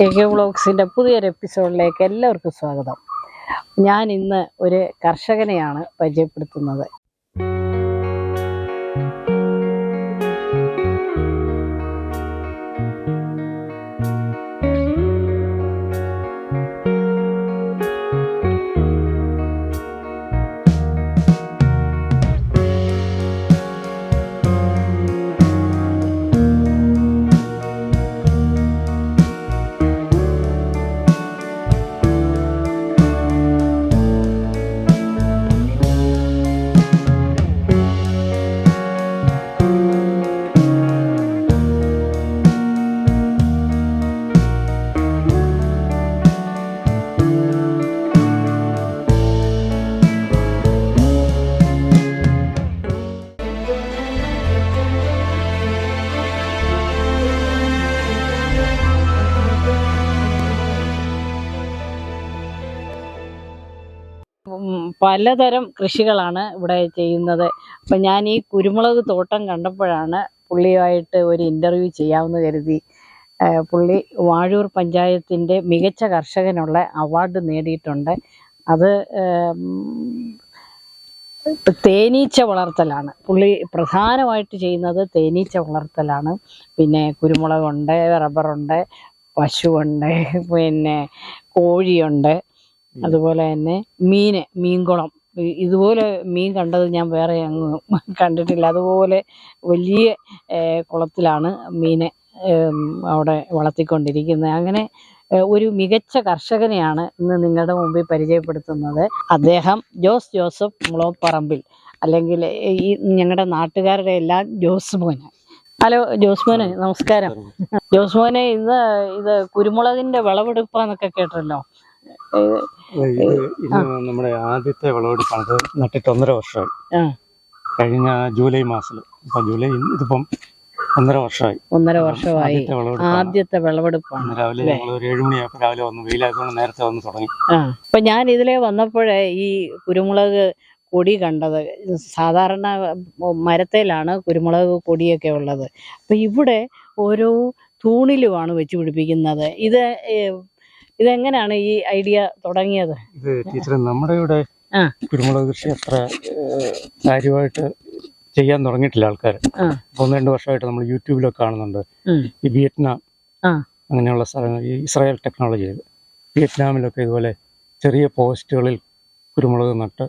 AK വ്ളോഗ്സിൻ്റെ പുതിയൊരു എപ്പിസോഡിലേക്ക് എല്ലാവർക്കും സ്വാഗതം. ഞാൻ ഇന്ന് ഒരു കർഷകനെയാണ് പരിചയപ്പെടുത്തുന്നത്. പലതരം കൃഷികളാണ് ഇവിടെ ചെയ്യുന്നത്. അപ്പം ഞാൻ ഈ കുരുമുളക് തോട്ടം കണ്ടപ്പോഴാണ് പുള്ളിയുമായിട്ട് ഒരു ഇൻ്റർവ്യൂ ചെയ്യാമെന്ന് കരുതി. പുള്ളി വാഴൂർ പഞ്ചായത്തിൻ്റെ മികച്ച കർഷകനുള്ള അവാർഡ് നേടിയിട്ടുണ്ട്. അത് തേനീച്ച വളർത്തലാണ്. പുള്ളി പ്രധാനമായിട്ട് ചെയ്യുന്നത് തേനീച്ച വളർത്തലാണ്. പിന്നെ കുരുമുളകുണ്ട്, റബ്ബറുണ്ട്, പശുവുണ്ട്, പിന്നെ കോഴിയുണ്ട്, അതുപോലെ തന്നെ മീൻകുളം. ഇതുപോലെ മീൻ കണ്ടത് ഞാൻ വേറെ അങ്ങ് കണ്ടിട്ടില്ല. അതുപോലെ വലിയ കുളത്തിലാണ് മീനെ അവിടെ വളർത്തിക്കൊണ്ടിരിക്കുന്നത്. അങ്ങനെ ഒരു മികച്ച കർഷകനെയാണ് ഇന്ന് നിങ്ങളുടെ മുമ്പിൽ പരിചയപ്പെടുത്തുന്നത്. അദ്ദേഹം ജോസഫ് മുളപ്പറമ്പിൽ, അല്ലെങ്കിൽ ഈ ഞങ്ങളുടെ നാട്ടുകാരുടെ എല്ലാം ജോസ് മോന്. ഹലോ ജോസ് മോനെ, നമസ്കാരം. ജോസ് മോനെ, ഇത് കുരുമുളകിന്റെ വിളവെടുപ്പാന്നൊക്കെ കേട്ടല്ലോ. ഇത് നമ്മുടെ ആദ്യത്തെ വിളവെടുപ്പാണ്. നട്ടിട്ട് 1.5 വർഷമായി. കഴിഞ്ഞ ജൂലൈ മാസത്തിൽ. ഇതിപ്പം 1.5 വർഷമായി. 1.5 വർഷമായി ആദ്യത്തെ വിളവെടുപ്പാണ്. രാവിലെ ഞങ്ങൾ ഒരു 7 മണിയായപ്പോൾ രാവിലെ വന്നു. വെയിലായതുകൊണ്ട് നേരത്തെ വന്ന് തുടങ്ങി. അപ്പൊ ഞാൻ ഇതിലെ വന്നപ്പോഴേ ഈ കുരുമുളക് കൊടി കണ്ടത്. സാധാരണ മരത്തേലാണ് കുരുമുളക് കൊടിയൊക്കെ ഉള്ളത്. അപ്പൊ ഇവിടെ ഓരോ തൂണിലുമാണ് വെച്ച് പിടിപ്പിക്കുന്നത്. ഇതെങ്ങനെയാണ് ഈ ഐഡിയ തുടങ്ങിയത്? ഇത് ടീച്ചർ, നമ്മുടെ ഇവിടെ കുരുമുളക് കൃഷി അത്ര കാര്യമായിട്ട് ചെയ്യാൻ തുടങ്ങിയിട്ടില്ല ആൾക്കാർ. 1-2 വർഷമായിട്ട് നമ്മൾ യൂട്യൂബിലൊക്കെ കാണുന്നുണ്ട്. ഈ വിയറ്റ്നാം അങ്ങനെയുള്ള സ്ഥലങ്ങൾ, ഈ ഇസ്രായേൽ ടെക്നോളജിയിൽ വിയറ്റ്നാമിലൊക്കെ ഇതുപോലെ ചെറിയ പോസ്റ്റുകളിൽ കുരുമുളക് നട്ട്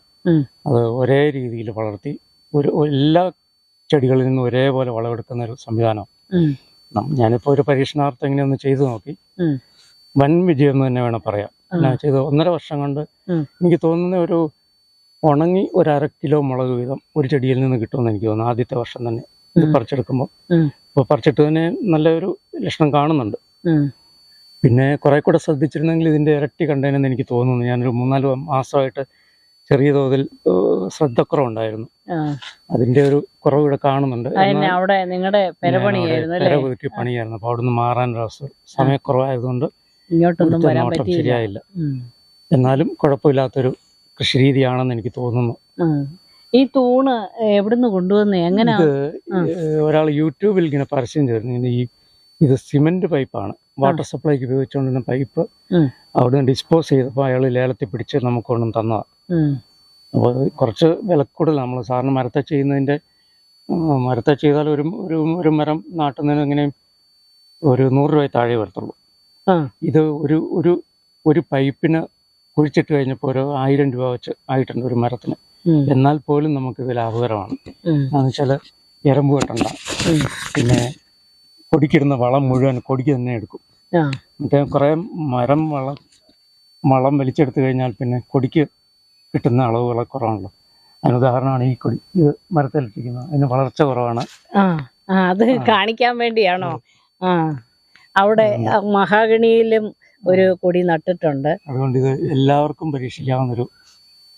അത് ഒരേ രീതിയിൽ വളർത്തി എല്ലാ ചെടികളിൽ നിന്നും ഒരേപോലെ വളമെടുക്കുന്ന ഒരു സംവിധാനം. ഞാനിപ്പോൾ ഒരു പരീക്ഷണാർത്ഥം ഇങ്ങനെ ഒന്ന് ചെയ്തു നോക്കി. വൻ വിജയം എന്ന് തന്നെ വേണം പറയാം. ഞാൻ ചെയ്ത് 1.5 വർഷം കൊണ്ട് എനിക്ക് തോന്നുന്ന ഒരു ഉണങ്ങി 1/2 കിലോ മുളക് വീതം ഒരു ചെടിയിൽ നിന്ന് കിട്ടുമെന്ന് എനിക്ക് തോന്നുന്നു. ആദ്യത്തെ വർഷം തന്നെ ഇത് പറിച്ചെടുക്കുമ്പോൾ. ഇപ്പോൾ പറിച്ചിട്ട് തന്നെ നല്ലൊരു ലക്ഷണം കാണുന്നുണ്ട്. പിന്നെ കുറെ കൂടെ ശ്രദ്ധിച്ചിരുന്നെങ്കിൽ ഇതിന്റെ ഇരട്ടി കണ്ടേനെന്ന് എനിക്ക് തോന്നുന്നു. ഞാനൊരു 3-4 മാസമായിട്ട് ചെറിയ തോതിൽ ശ്രദ്ധക്കുറവുണ്ടായിരുന്നു. അതിന്റെ ഒരു കുറവ് ഇവിടെ കാണുന്നുണ്ട്. വീട്ടിൽ പണിയായിരുന്നു. അപ്പൊ അവിടുന്ന് മാറാനൊരവസ്ഥ, സമയക്കുറവായതുകൊണ്ട് നോട്ടം ശരിയായില്ല. എന്നാലും കുഴപ്പമില്ലാത്തൊരു കൃഷി രീതിയാണെന്ന് എനിക്ക് തോന്നുന്നു. ഈ തൂണ് എവിടുന്ന് കൊണ്ടുവന്ന് എങ്ങനെ? ഒരാൾ യൂട്യൂബിൽ ഇങ്ങനെ പരസ്യം ചെയ്തിരുന്നു. ഇത് സിമെന്റ് പൈപ്പാണ്. വാട്ടർ സപ്ലൈക്ക് ഉപയോഗിച്ചുകൊണ്ടിരുന്ന പൈപ്പ് അവിടുന്ന് ഡിസ്പോസ് ചെയ്തപ്പോൾ അയാൾ ലേലത്തിൽ പിടിച്ച് നമുക്ക് കൊണ്ടുവന്ന് തന്നതാണ്. അപ്പോൾ കുറച്ച് വിലക്കൂടുതൽ. നമ്മൾ സാറിന് മരത്തെ ചെയ്താൽ ഒരു മരം നാട്ടുന്നതിന് എങ്ങനെയും ഒരു 100 രൂപ താഴെ വരത്തുള്ളൂ. ഇത് ഒരു പൈപ്പിന് കുഴിച്ചിട്ട് കഴിഞ്ഞപ്പോൾ ഒരു 1000 രൂപ വെച്ച് ആയിട്ടുണ്ട് ഒരു മരത്തിന്. എന്നാൽ പോലും നമുക്കിത് ലാഭകരമാണ്. എന്ന് വെച്ചാൽ എരമ്പ് വെട്ടണ്ട. പിന്നെ കൊടിക്കിടുന്ന വളം മുഴുവൻ കൊടിക്ക് തന്നെ എടുക്കും. മറ്റേ കുറേ വളം വലിച്ചെടുത്തു കഴിഞ്ഞാൽ പിന്നെ കൊടിക്ക് കിട്ടുന്ന അളവുകളെ കുറവാണല്ലോ. അതിനുദാഹരണമാണ് ഈ കൊടി. ഇത് മരത്തിലിട്ടിരിക്കുന്നത്. അതിന് വളർച്ച കുറവാണ്. അത് കാണിക്കാൻ വേണ്ടിയാണോ? അവിടെ മഹാഗണിയിലും ഒരു കൊടി നട്ടിട്ടുണ്ട്. അതുകൊണ്ട് ഇത് എല്ലാവർക്കും പരീക്ഷിക്കാവുന്ന ഒരു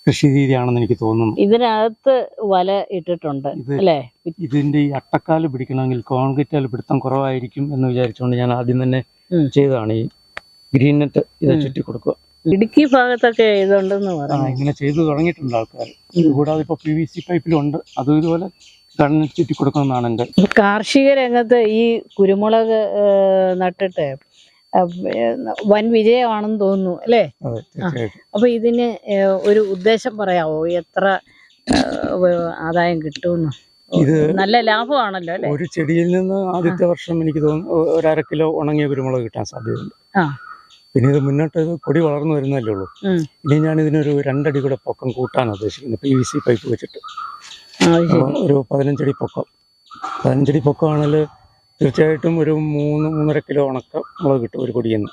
കൃഷി രീതിയാണെന്ന് എനിക്ക് തോന്നുന്നു. ഇതിനകത്ത് വല ഇട്ടിട്ടുണ്ട് അല്ലേ? ഇതിന്റെ ഈ അട്ടക്കാല് പിടിക്കണമെങ്കിൽ കോൺക്രീറ്റിൽ പിടുത്തം കുറവായിരിക്കും എന്ന് വിചാരിച്ചുകൊണ്ട് ഞാൻ ആദ്യം തന്നെ ചെയ്തതാണ്. ഈ ഗ്രീൻ നെറ്റ് ഇത് ചുറ്റി കൊടുക്കുക. ഇടുക്കി ഭാഗത്തൊക്കെ ഇതുണ്ടെന്ന് പറഞ്ഞു. ഇങ്ങനെ ചെയ്തു തുടങ്ങിയിട്ടുണ്ട് ആൾക്കാർ. കൂടാതെ ഇപ്പൊ PVC പൈപ്പിലുണ്ട്. അതും ഇതുപോലെ ചുറ്റി കൊടുക്കണമെന്നാണ് എൻ്റെ. കാർഷിക രംഗത്ത് ഈ കുരുമുളക് നട്ടിട്ട് വൻ വിജയമാണെന്ന് തോന്നുന്നു അല്ലേ? അതെ, തീർച്ചയായിട്ടും. അപ്പൊ ഇതിന് ഒരു ഉദ്ദേശം പറയാവോ, എത്ര ആദായം കിട്ടുമെന്ന്? ഇത് നല്ല ലാഭമാണല്ലോ അല്ലേ? ഒരു ചെടിയിൽ നിന്ന് ആദ്യത്തെ വർഷം എനിക്ക് തോന്നുന്നു 1/2 കിലോ ഉണങ്ങിയ കുരുമുളക് കിട്ടാൻ സാധ്യതയുണ്ട്. പിന്നെ ഇത് മുന്നോട്ട് കൊടി വളർന്നു വരുന്നല്ലേ ഉള്ളൂ. ഇനി ഞാൻ ഇതിനൊരു 2 അടി കൂടെ പൊക്കം കൂട്ടാൻ ഉദ്ദേശിക്കുന്നത്, PVC പൈപ്പ് വെച്ചിട്ട്. ഒരു 15 അടി പൊക്കം. 15 അടി പൊക്കമാണെങ്കിൽ തീർച്ചയായിട്ടും ഒരു 3-3.5 കിലോ ഉണക്ക മുളക് കിട്ടും ഒരു കൊടിയിൽ നിന്ന്.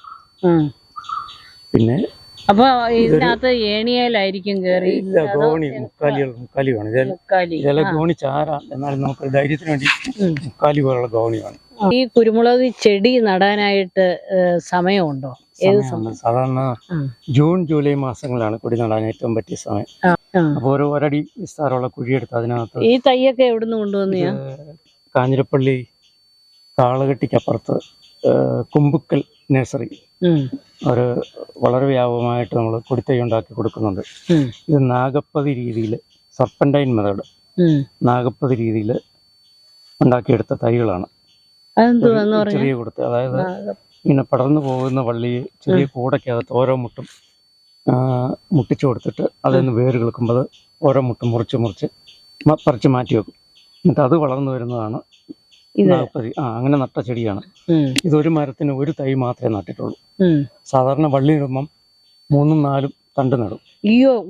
പിന്നെ അപ്പൊ ഇതിനകത്ത് ഏണിയലായിരിക്കും കേറി? ഇല്ല, മുക്കാലി വേണം. ചില ഗോണി ചാരാം, എന്നാലും നമുക്ക് ധൈര്യത്തിന് വേണ്ടി മുക്കാലി പോലുള്ള ഗോണി വേണം. ഈ കുരുമുളക് ചെടി നടാനായിട്ട് സമയമുണ്ടോ? സാധാരണ ജൂൺ ജൂലൈ മാസങ്ങളിലാണ് കൊടി നടാൻ ഏറ്റവും പറ്റിയ സമയം. അപ്പൊ ഒരു 1 അടി വിസ്താരമുള്ള കുഴിയെടുത്ത് അതിനകത്ത്. ഈ തൈയൊക്കെ എവിടുന്ന് കൊണ്ടുവന്ന? കാഞ്ഞിരപ്പള്ളി കാളകെട്ടിക്കപ്പുറത്ത് കുമ്പുക്കൽ നഴ്സറി ഒരു വളരെ വ്യാപകമായിട്ട് നമ്മൾ കൊടിത്തൈ ഉണ്ടാക്കി കൊടുക്കുന്നുണ്ട്. ഇത് നാഗപ്പതി രീതിയിൽ, സർപ്പൻറ്റൈൻ മെത്തേഡ്, നാഗപ്പതി രീതിയിൽ ഉണ്ടാക്കിയെടുത്ത തൈകളാണ്. ചെറിയ കൊടുത്ത്, അതായത് ഇങ്ങനെ പടർന്നു പോകുന്ന വള്ളി ചെറിയ കൂടയ്ക്കകത്ത് ഓരോ മുട്ടും മുട്ടിച്ചു കൊടുത്തിട്ട് അതിൽ നിന്ന് വേര് കിളുക്കുമ്പോൾ ഓരോ മുട്ടും മുറിച്ച് പറിച്ച് മാറ്റി വെക്കും. എന്നിട്ട് അത് വളർന്നു വരുന്നതാണ് നാഗപ്പതി. അങ്ങനെ നട്ട ചെടിയാണ്. ഇതൊരു മരത്തിന് ഒരു തൈ മാത്രമേ നട്ടിട്ടുള്ളൂ. സാധാരണ വള്ളി ഇടുമ്പം 3-4 തണ്ട് നടും.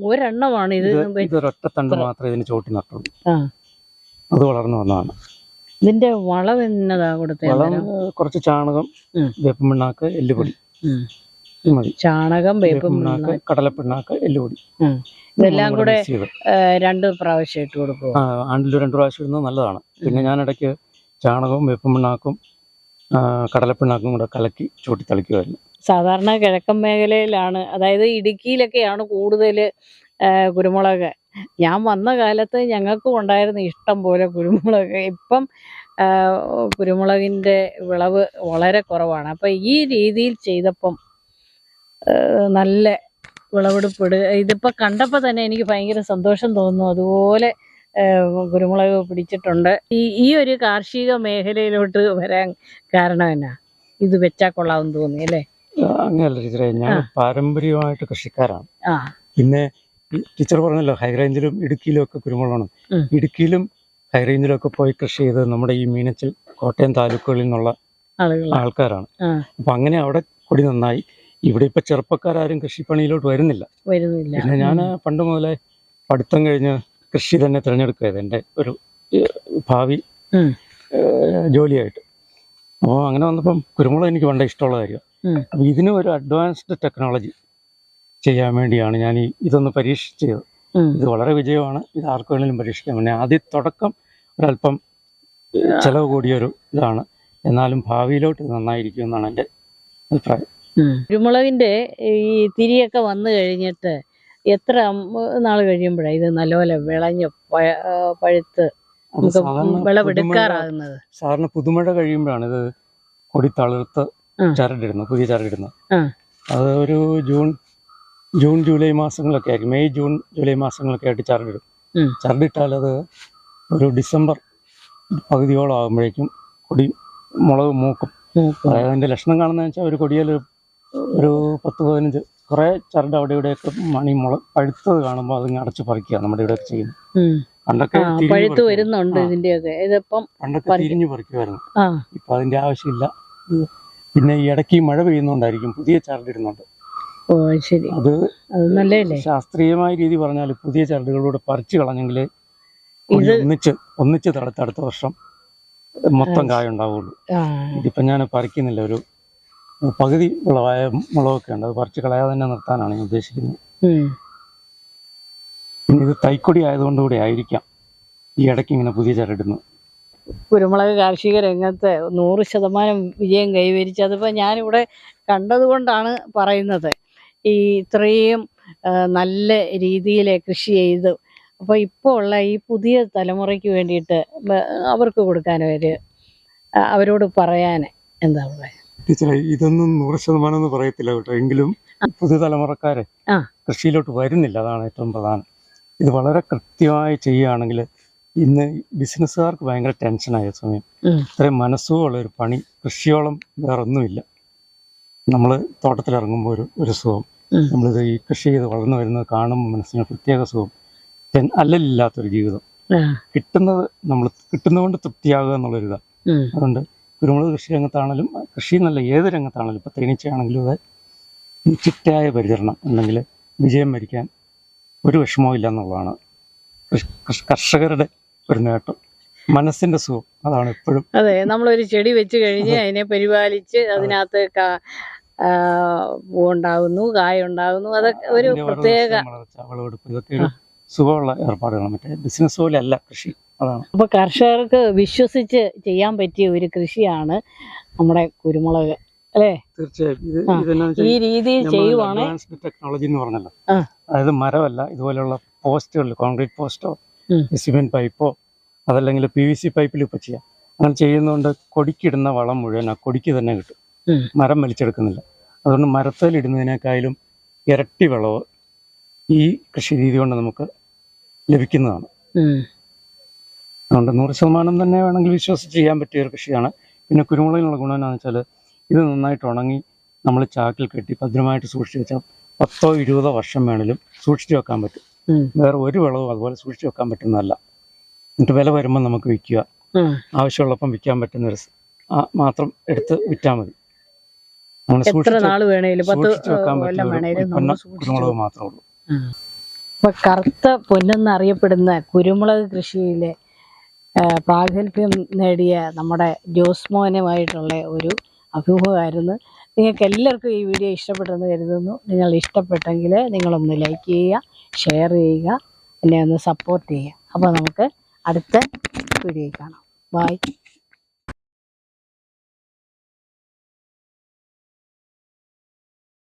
ഒരെണ്ണമാണ് ഇതൊരൊറ്റ തണ്ട് മാത്രമേ ഇതിന് ചോട്ടി നട്ടുള്ളൂ. അത് വളർന്നു വന്നതാണ്. ഇതിന്റെ വളം എന്നതാ കൊടുത്തത്? വളം കുറച്ച് ചാണകം, വേപ്പും പിണ്ണാക്ക്, എല്ലുപൊടി മതി. ചാണകം, വേപ്പും പിണ്ണാക്ക്, കടലപ്പിണ്ണാക്ക്, എല്ലുപൊടി ഇതെല്ലാം കൂടെ 2 പ്രാവശ്യം ഇട്ട് കൊടുക്കും. ആണ്ടിൽ 2 പ്രാവശ്യം ഇടുന്നത് നല്ലതാണ്. പിന്നെ ഞാൻ ഇടയ്ക്ക് ചാണകവും വേപ്പും പിണ്ണാക്കും കടലപ്പിണ്ണാക്കും കൂടെ കലക്കി ചോട്ടി തളിക്കുമായിരുന്നു. സാധാരണ കിഴക്കൻ മേഖലയിലാണ്, അതായത് ഇടുക്കിയിലൊക്കെയാണ് കൂടുതൽ കുരുമുളക്. ഞാൻ വന്ന കാലത്ത് ഞങ്ങൾക്കും ഉണ്ടായിരുന്ന ഇഷ്ടം പോലെ കുരുമുളക്. ഇപ്പം കുരുമുളകിൻ്റെ വിളവ് വളരെ കുറവാണ്. അപ്പം ഈ രീതിയിൽ ചെയ്തപ്പം നല്ല വിളവെടുപ്പിടുക. ഇതിപ്പോൾ കണ്ടപ്പോൾ തന്നെ എനിക്ക് ഭയങ്കര സന്തോഷം തോന്നുന്നു. അതുപോലെ കുരുമുളക് പിടിച്ചിട്ടുണ്ട്. ഈ ഒരു കാർഷിക മേഖലയിലോട്ട് വരാൻ കാരണം എന്നാ? ഇത് വെച്ചാൽ കൊള്ളാമെന്ന് തോന്നി അല്ലേ? അങ്ങനെയല്ല ടീച്ചറെ, ഞാൻ പാരമ്പര്യമായിട്ട് കൃഷിക്കാരാണ്. പിന്നെ ടീച്ചർ പറഞ്ഞല്ലോ ഹൈറേഞ്ചിലും ഇടുക്കിയിലും ഒക്കെ കുരുമുളകാണ്. ഇടുക്കിയിലും ഹൈറേഞ്ചിലും ഒക്കെ പോയി കൃഷി ചെയ്ത് നമ്മുടെ ഈ മീനച്ചിൽ, കോട്ടയം താലൂക്കുകളിൽ നിന്നുള്ള ആൾക്കാരാണ്. അപ്പൊ അങ്ങനെ അവിടെ കൊടി നന്നായി. ഇവിടെ ഇപ്പൊ ചെറുപ്പക്കാരും കൃഷിപ്പണിയിലോട്ട് വരുന്നില്ല. പിന്നെ ഞാൻ പണ്ട് മുതലേ പഠിത്തം കഴിഞ്ഞ് കൃഷി തന്നെ തിരഞ്ഞെടുക്കുകയത് എൻ്റെ ഒരു ഭാവി ജോലിയായിട്ട്. അപ്പോൾ അങ്ങനെ വന്നപ്പം കുരുമുളക് എനിക്ക് വളരെ ഇഷ്ടമുള്ള കാര്യമാണ്. അപ്പം ഇതിന് ഒരു അഡ്വാൻസ്ഡ് ടെക്നോളജി ചെയ്യാൻ വേണ്ടിയാണ് ഞാൻ ഇതൊന്ന് പരീക്ഷിച്ചത്. ഇത് വളരെ വിജയമാണ്. ഇത് ആർക്ക് വേണമെങ്കിലും പരീക്ഷിക്കാം. പിന്നെ ആദ്യ തുടക്കം ഒരല്പം ചെലവ് കൂടിയൊരു ഇതാണ്, എന്നാലും ഭാവിയിലോട്ട് നന്നായിരിക്കും എന്നാണ് എൻ്റെ അഭിപ്രായം. കുരുമുളകിൻ്റെ ഈ തിരിയൊക്കെ വന്നു കഴിഞ്ഞിട്ട് എത്ര നാൾ കഴിയുമ്പോഴാണ് ഇത് നല്ലപോലെ വിളഞ്ഞ് പഴുത്ത് വിളവെടുക്കാറാകുന്നത്? സാധാരണ പുതുമഴ കഴിയുമ്പോഴാണ് ഇത് കൊടി തളിർത്ത് ചരടിടുന്നത്, പുതിയ ചരടിടുന്നത്. അത് ഒരു ജൂൺ ജൂലൈ മാസങ്ങളൊക്കെ ആയിരിക്കും. മെയ് ജൂൺ ജൂലൈ മാസങ്ങളൊക്കെ ആയിട്ട് ചരടിടും. ചരടിട്ടാൽ അത് ഒരു ഡിസംബർ പകുതിയോളം ആകുമ്പോഴേക്കും കൊടി മുളക് മൂക്കും. അതായത് അതിൻ്റെ ലക്ഷണം കാണുന്നതെന്ന് വെച്ചാൽ ഒരു കൊടിയിൽ ഒരു 10-15 കുറേ ചരട് അവിടെ ഇവിടെയൊക്കെ മണിമുളക് പഴുത്തത് കാണുമ്പോൾ അതിങ്ങനെ അടച്ച് പറിക്കുക നമ്മുടെ ഇവിടെയൊക്കെ ചെയ്യുന്നത്. പണ്ടൊക്കെ തിരിഞ്ഞു പറിക്കുമായിരുന്നു. ഇപ്പൊ അതിന്റെ ആവശ്യമില്ല. പിന്നെ ഈ ഇടയ്ക്ക് മഴ പെയ്യുന്നോണ്ടായിരിക്കും പുതിയ ചരടിടുന്നുണ്ട്. അത് ശാസ്ത്രീയമായ രീതി പറഞ്ഞാൽ പുതിയ ചരടുകളിലൂടെ പറിച്ചു കളഞ്ഞെങ്കിൽ ഒന്നിച്ച് തടുത്ത് അടുത്ത വർഷം മൊത്തം കായ ഉണ്ടാവുള്ളൂ. ഇതിപ്പം ഞാൻ പറിക്കുന്നില്ല. ഒരു പകുതി വിളവായ മുളകൊക്കെ ഉണ്ട്, അത് പറിച്ചു കളയാതെ തന്നെ നിർത്താനാണ് ഞാൻ ഉദ്ദേശിക്കുന്നത്. പിന്നെ ഇത് തൈക്കൊടി ആയതുകൊണ്ടുകൂടി ആയിരിക്കാം ഈ ഇടയ്ക്ക് ഇങ്ങനെ പുതിയ ചരടുന്നു. കുരുമുളക് കാർഷിക രംഗത്ത് 100% വിജയം കൈവരിച്ചു. അതിപ്പോൾ ഞാനിവിടെ കണ്ടതുകൊണ്ടാണ് പറയുന്നത്. ഈ ഇത്രയും നല്ല രീതിയിൽ കൃഷി ചെയ്തു. അപ്പോൾ ഇപ്പോൾ ഉള്ള ഈ പുതിയ തലമുറയ്ക്ക് വേണ്ടിയിട്ട് അവർക്ക് കൊടുക്കാനൊരു അവരോട് പറയാൻ എന്താ പറയുക? ടീച്ചറെ, ഇതൊന്നും 100% എന്ന് പറയത്തില്ല കേട്ടോ. എങ്കിലും പുതിയ തലമുറക്കാരെ കൃഷിയിലോട്ട് വരുന്നില്ല, അതാണ് ഏറ്റവും പ്രധാനം. ഇത് വളരെ കൃത്യമായി ചെയ്യുകയാണെങ്കിൽ ഇന്ന് ബിസിനസ്സുകാർക്ക് ഭയങ്കര ടെൻഷനായ സമയം. ഇത്രയും മനസ്സുള്ളൊരു പണി കൃഷിയോളം വേറൊന്നുമില്ല. നമ്മൾ തോട്ടത്തിലിറങ്ങുമ്പോൾ ഒരു സുഖം, നമ്മളിത് ഈ കൃഷി ചെയ്ത് വളർന്നു വരുന്നത് കാണുമ്പോൾ മനസ്സിന് പ്രത്യേക സുഖം. അല്ലലില്ലാത്തൊരു ജീവിതം കിട്ടുന്നതുകൊണ്ട് തൃപ്തിയാകുക എന്നുള്ളൊരിതാണ്. അതുകൊണ്ട് കുരുമുളക് കൃഷി രംഗത്താണെങ്കിലും കൃഷി എന്നല്ല ഏത് രംഗത്താണെങ്കിലും ഇപ്പം തേനീച്ചയാണെങ്കിലും അത് ചിട്ടയായ പരിചരണം ഉണ്ടെങ്കിൽ വിജയം വരിക്കാൻ ഒരു വിഷമവും ഇല്ല എന്നുള്ളതാണ് കർഷകരുടെ ഒരു നേട്ടം. മനസ്സിന്റെ സുഖം അതാണ് എപ്പോഴും. അതെ, നമ്മളൊരു ചെടി വെച്ച് കഴിഞ്ഞ് അതിനെ പരിപാലിച്ച് അതിനകത്ത് പൂവുണ്ടാകുന്നു, കായ ഉണ്ടാകുന്നു, അതൊക്കെ ഒരു പ്രത്യേക വിളവെടുപ്പ്, ഇതൊക്കെ ഒരു സുഖമുള്ള ഏർപ്പാടുകളാണ്. മറ്റേ ബിസിനസ് പോലെ അല്ല കൃഷി, അതാണ്. അപ്പൊ കർഷകർക്ക് വിശ്വസിച്ച് ചെയ്യാൻ പറ്റിയ ഒരു കൃഷിയാണ് നമ്മുടെ കുരുമുളക്, അല്ലേ? തീർച്ചയായും. ഈ രീതിയിൽ ചെയ്യുവാണ് ടെക്നോളജി എന്ന് പറഞ്ഞല്ലോ. അതായത് മരമല്ല, ഇതുപോലെയുള്ള പോസ്റ്റുകളിൽ കോൺക്രീറ്റ് പോസ്റ്റോ സിമെന്റ് പൈപ്പോ അതല്ലെങ്കിൽ PVC പൈപ്പിൽ ഇപ്പൊ ചെയ്യാം. അങ്ങനെ ചെയ്യുന്നതുകൊണ്ട് കൊടിക്കിടുന്ന വളം മുഴുവൻ ആ കൊടിക്ക് തന്നെ കിട്ടും, മരം വലിച്ചെടുക്കുന്നില്ല. അതുകൊണ്ട് മരത്തേലിടുന്നതിനേക്കാളും ഇരട്ടി വിളവ് ഈ കൃഷി രീതി കൊണ്ട് നമുക്ക് ലഭിക്കുന്നതാണ്. അതുകൊണ്ട് 100% തന്നെ വേണമെങ്കിൽ വിശ്വസിച്ച് ചെയ്യാൻ പറ്റിയ ഒരു കൃഷിയാണ്. പിന്നെ കുരുമുളകിനുള്ള ഗുണം എന്താണെന്ന് വെച്ചാൽ ഇത് നന്നായിട്ട് ഉണങ്ങി നമ്മൾ ചാക്കിൽ കെട്ടി ഭദ്രമായിട്ട് സൂക്ഷിച്ച് വെച്ചാൽ 10-20 വർഷം വേണേലും സൂക്ഷിച്ച് വെക്കാൻ പറ്റും. വേറെ ഒരു വിളവും അതുപോലെ സൂക്ഷിച്ച് വെക്കാൻ പറ്റുന്നതല്ല. എന്നിട്ട് വില വരുമ്പോൾ നമുക്ക് വിൽക്കുക, ആവശ്യമുള്ളപ്പം വിൽക്കാൻ പറ്റുന്ന മാത്രം എടുത്ത് വിറ്റാൽ മതി. അങ്ങനെ സൂക്ഷിച്ച് വെക്കാൻ പറ്റുന്ന കുരുമുളക് മാത്രമേ ഉള്ളൂ. ഇപ്പൊ കറുത്ത പൊന്നെന്നറിയപ്പെടുന്ന കുരുമുളക് കൃഷിയിലെ പ്രാഗൽഭ്യം നേടിയ നമ്മുടെ ജോസ്മോനുമായിട്ടുള്ള ഒരു അഭിമുഖമായിരുന്നു. നിങ്ങൾക്ക് എല്ലാവർക്കും ഈ വീഡിയോ ഇഷ്ടപ്പെട്ടെന്ന് കരുതുന്നു. നിങ്ങൾ ഇഷ്ടപ്പെട്ടെങ്കിൽ നിങ്ങളൊന്ന് ലൈക്ക് ചെയ്യുക, ഷെയർ ചെയ്യുക, എന്നെ ഒന്ന് സപ്പോർട്ട് ചെയ്യുക. അപ്പോൾ നമുക്ക് അടുത്ത വീഡിയോയിൽ കാണാം. ബൈ.